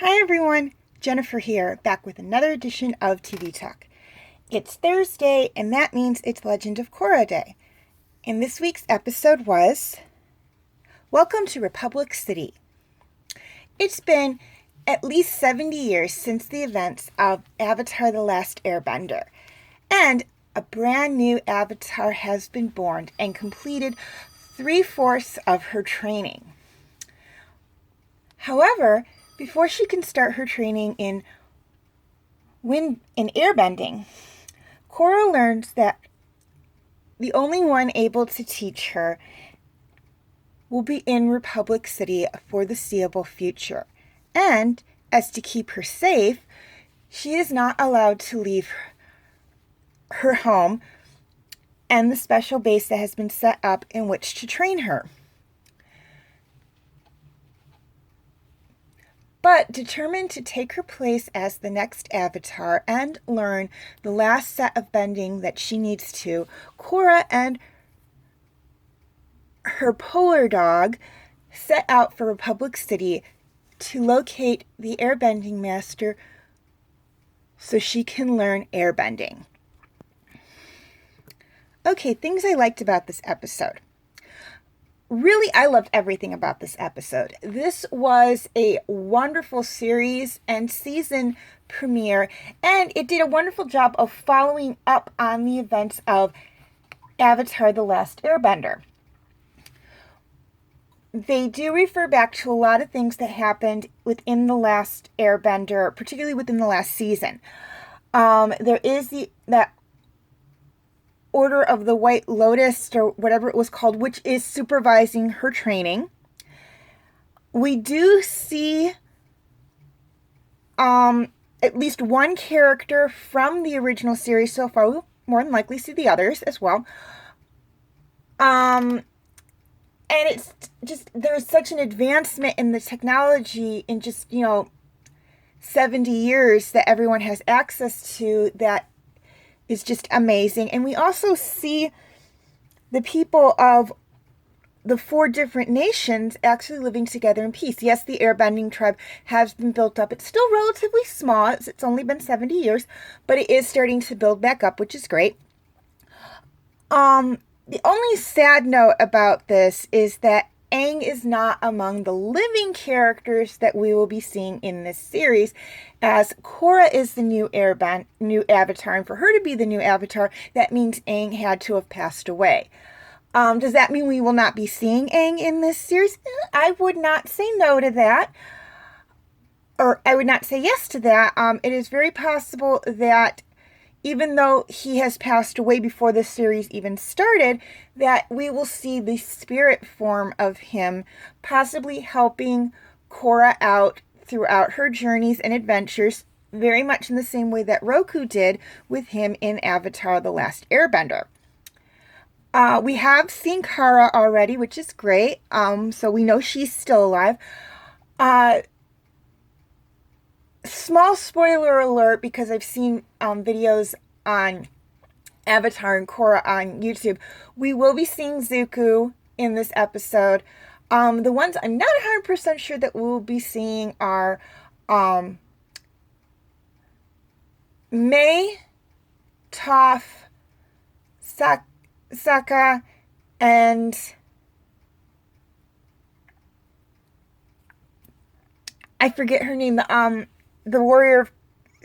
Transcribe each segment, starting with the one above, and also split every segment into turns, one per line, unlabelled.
Hi everyone, Jennifer here, back with another edition of TV Talk. It's Thursday, and that means it's Legend of Korra Day. And this week's episode was Welcome to Republic City. It's been at least 70 years since the events of Avatar: The Last Airbender, and a brand new Avatar has been born and completed 3/4 of her training. However, before she can start her training in airbending, Korra learns that the only one able to teach her will be in Republic City for the foreseeable future. And as to keep her safe, she is not allowed to leave her home and the special base that has been set up in which to train her. But determined to take her place as the next Avatar and learn the last set of bending that she needs to, Korra and her polar dog set out for Republic City to locate the airbending master so she can learn airbending. Okay, things I liked about this episode. Really, I loved everything about this episode. This was a wonderful series and season premiere, and it did a wonderful job of following up on the events of Avatar: The Last Airbender. They do refer back to a lot of things that happened within The Last Airbender, particularly within the last season. There is that Order of the White Lotus, or whatever it was called, which is supervising her training. We do see at least one character from the original series so far. We'll more than likely see the others as well. And it's just, there's such an advancement in the technology in just, 70 years that everyone has access to that is just amazing. And we also see the people of the 4 different nations actually living together in peace. Yes, the airbending tribe has been built up. It's still relatively small. It's only been 70 years, but it is starting to build back up, which is great. The only sad note about this is that Aang is not among the living characters that we will be seeing in this series, as Korra is the new Avatar, and for her to be the new Avatar, that means Aang had to have passed away. Does that mean we will not be seeing Aang in this series? I would not say no to that, or I would not say yes to that. It is very possible that even though he has passed away before the series even started, that we will see the spirit form of him possibly helping Korra out throughout her journeys and adventures, very much in the same way that Roku did with him in Avatar: The Last Airbender. We have seen Korra already, which is great, so we know she's still alive. Small spoiler alert, because I've seen videos on Avatar and Korra on YouTube. We will be seeing Zuko in this episode. The ones I'm not 100% sure that we will be seeing are May, Toph, Sokka, and I forget her name. The warrior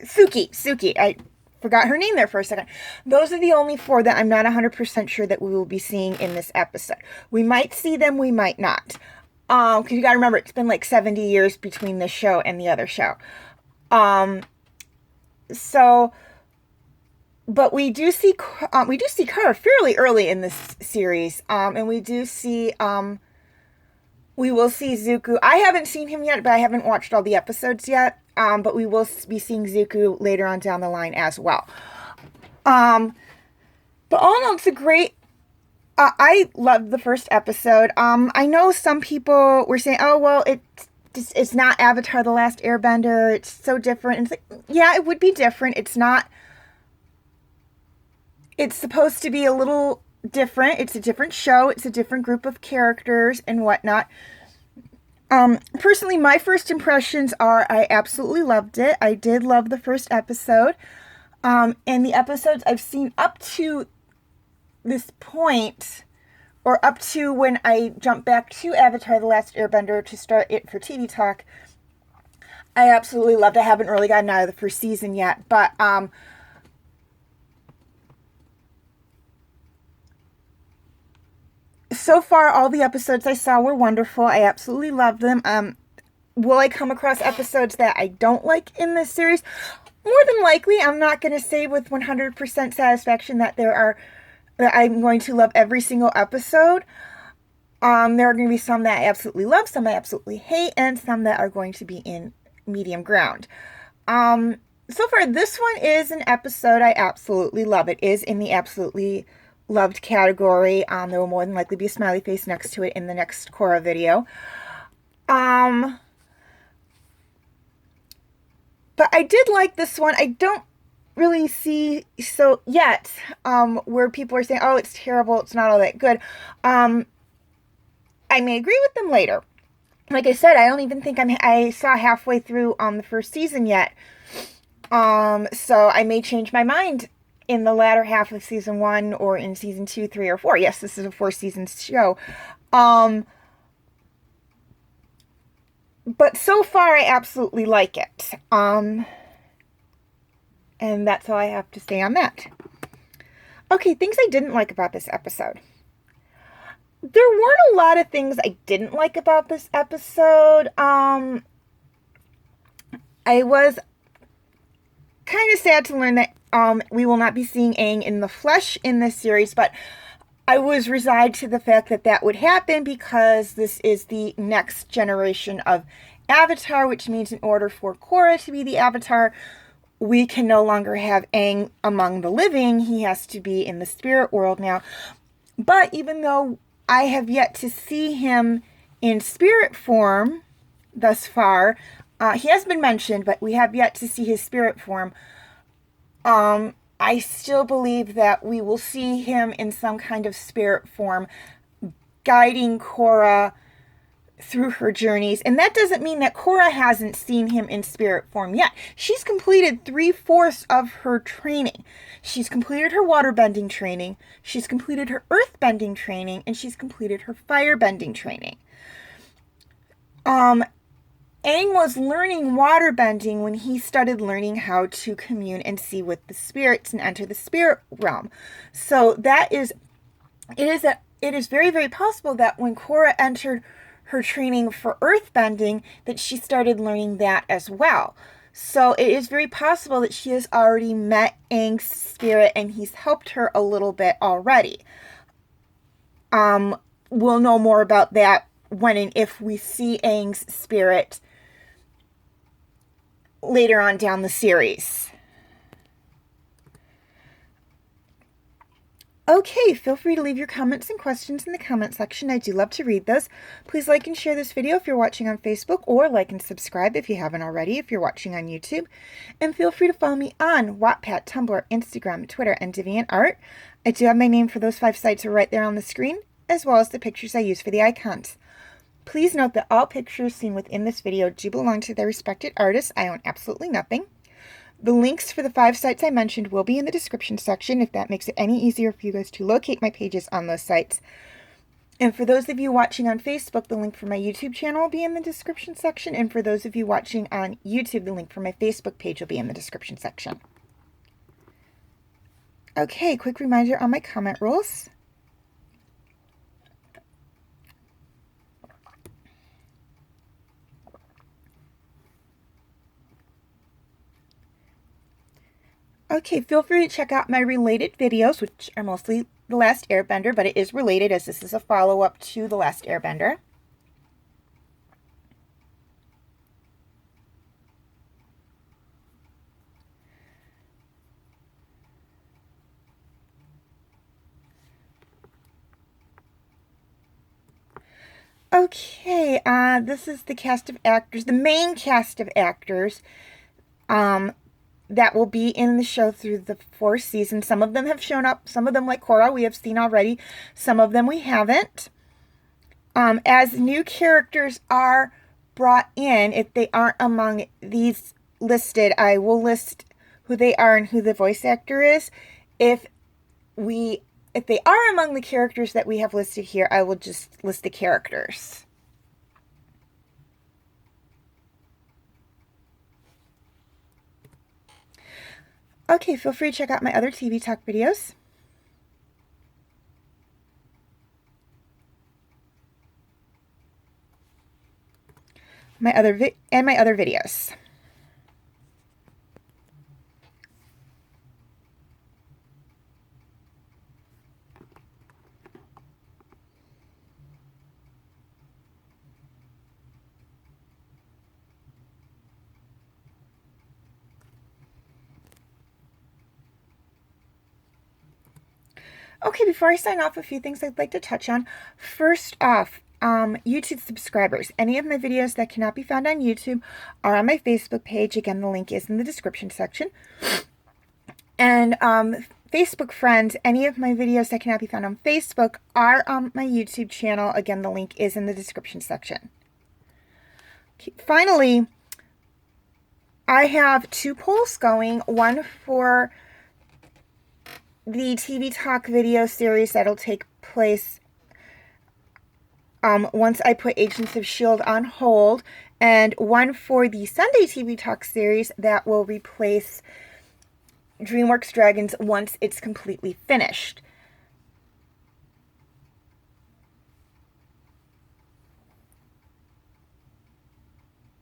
Suki. I forgot her name there for a second. Those are the only 4 that I'm not 100% sure that we will be seeing in this episode. We might see them, we might not. Because you gotta remember, it's been like 70 years between this show and the other show. But we do see Korra fairly early in this series. And we do see, we will see Zuko. I haven't seen him yet, but I haven't watched all the episodes yet. But we will be seeing Zuko later on down the line as well. But all in all, it's a great... I loved the first episode. I know some people were saying, oh, well, it's not Avatar: The Last Airbender. It's so different. And it's like, yeah, it would be different. It's not... It's supposed to be a little different. It's a different show. It's a different group of characters and whatnot. Personally, my first impressions are I absolutely loved it. I did love the first episode. And the episodes I've seen up to this point, or up to when I jumped back to Avatar: The Last Airbender to start it for TV Talk, I absolutely loved. I haven't really gotten out of the first season yet, but so far all the episodes I saw were wonderful. I absolutely loved them. Will I come across episodes that I don't like in this series? More than likely. I'm not going to say with 100% satisfaction that I'm going to love every single episode. There are going to be some that I absolutely love, some I absolutely hate, and some that are going to be in medium ground. So far, this one is an episode I absolutely love. It is in the absolutely loved category. There will more than likely be a smiley face next to it in the next Korra video. But I did like this one. I don't really see yet where people are saying, oh, it's terrible, it's not all that good. I may agree with them later. Like I said, I don't even think I saw halfway through the first season yet. So I may change my mind in the latter half of season 1 or in season 2, 3, or 4. Yes, this is a 4-season show. But so far, I absolutely like it. And that's all I have to say on that. Okay, things I didn't like about this episode. There weren't a lot of things I didn't like about this episode. I was kind of sad to learn that we will not be seeing Aang in the flesh in this series, but I was resigned to the fact that that would happen because this is the next generation of Avatar, which means in order for Korra to be the Avatar, we can no longer have Aang among the living. He has to be in the spirit world now. But even though I have yet to see him in spirit form thus far, he has been mentioned, but we have yet to see his spirit form. I still believe that we will see him in some kind of spirit form, guiding Korra through her journeys. And that doesn't mean that Korra hasn't seen him in spirit form yet. She's completed 3/4 of her training. She's completed her waterbending training, she's completed her earthbending training, and she's completed her firebending training. Aang was learning waterbending when he started learning how to commune and see with the spirits and enter the spirit realm. So it is very, very possible that when Korra entered her training for earthbending, that she started learning that as well. So it is very possible that she has already met Aang's spirit and he's helped her a little bit already. We'll know more about that when and if we see Aang's spirit later on down the series. Okay, feel free to leave your comments and questions in the comment section. I do love to read those. Please like and share this video if you're watching on Facebook, or like and subscribe if you haven't already if you're watching on YouTube. And feel free to follow me on Wattpad, Tumblr, Instagram, Twitter, and DeviantArt. I do have my name for those 5 sites right there on the screen, as well as the pictures I use for the icons. Please note that all pictures seen within this video do belong to their respected artists. I own absolutely nothing. The links for the 5 sites I mentioned will be in the description section if that makes it any easier for you guys to locate my pages on those sites. And for those of you watching on Facebook, the link for my YouTube channel will be in the description section. And for those of you watching on YouTube, the link for my Facebook page will be in the description section. Okay, quick reminder on my comment rules. Okay, feel free to check out my related videos, which are mostly The Last Airbender, but it is related as this is a follow-up to The Last Airbender. Okay, this is the cast of actors, the main cast of actors, that will be in the show through the 4 seasons. Some of them have shown up. Some of them, like Korra, we have seen already. Some of them we haven't. As new characters are brought in, if they aren't among these listed, I will list who they are and who the voice actor is. If they are among the characters that we have listed here, I will just list the characters. Okay, feel free to check out my other TV Talk videos. My other videos. Okay, before I sign off, a few things I'd like to touch on. First off, YouTube subscribers. Any of my videos that cannot be found on YouTube are on my Facebook page. Again, the link is in the description section. And Facebook friends, any of my videos that cannot be found on Facebook are on my YouTube channel. Again, the link is in the description section. Okay, finally, I have 2 polls going. One for the TV Talk video series that'll take place once I put Agents of S.H.I.E.L.D. on hold, and one for the Sunday TV Talk series that will replace DreamWorks Dragons once it's completely finished.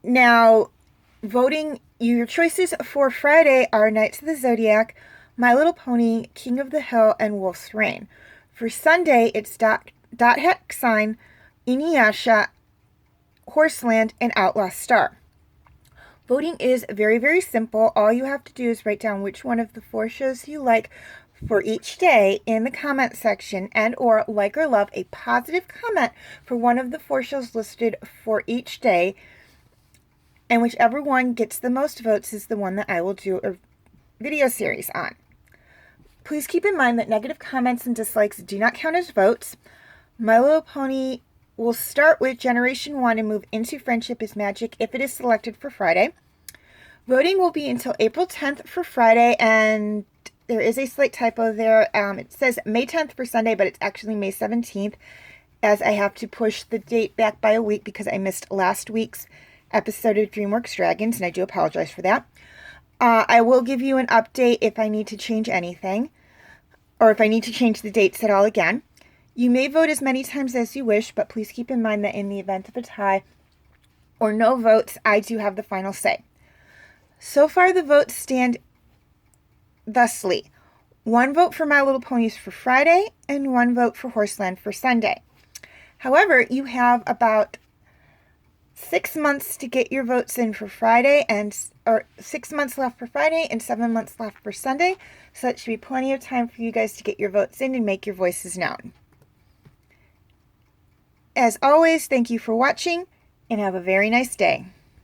Now, voting, your choices for Friday are Knights of the Zodiac, My Little Pony, King of the Hill, and Wolf's Rain. For Sunday, it's Dot Hack Sign, Inuyasha, Horseland, and Outlaw Star. Voting is very, very simple. All you have to do is write down which one of the 4 shows you like for each day in the comment section, and or like or love a positive comment for one of the 4 shows listed for each day. And whichever one gets the most votes is the one that I will do a video series on. Please keep in mind that negative comments and dislikes do not count as votes. My Little Pony will start with Generation 1 and move into Friendship is Magic if it is selected for Friday. Voting will be until April 10th for Friday, and there is a slight typo there. It says May 10th for Sunday, but it's actually May 17th, as I have to push the date back by a week because I missed last week's episode of DreamWorks Dragons, and I do apologize for that. I will give you an update if I need to change anything, or if I need to change the dates at all again. You may vote as many times as you wish, but please keep in mind that in the event of a tie or no votes, I do have the final say. So far, the votes stand thusly: 1 vote for My Little Ponies for Friday, and 1 vote for Horseland for Sunday. However, you have about 6 months to get your votes in for Friday, or 6 months left for Friday and 7 months left for Sunday. So that should be plenty of time for you guys to get your votes in and make your voices known. As always, thank you for watching, and have a very nice day.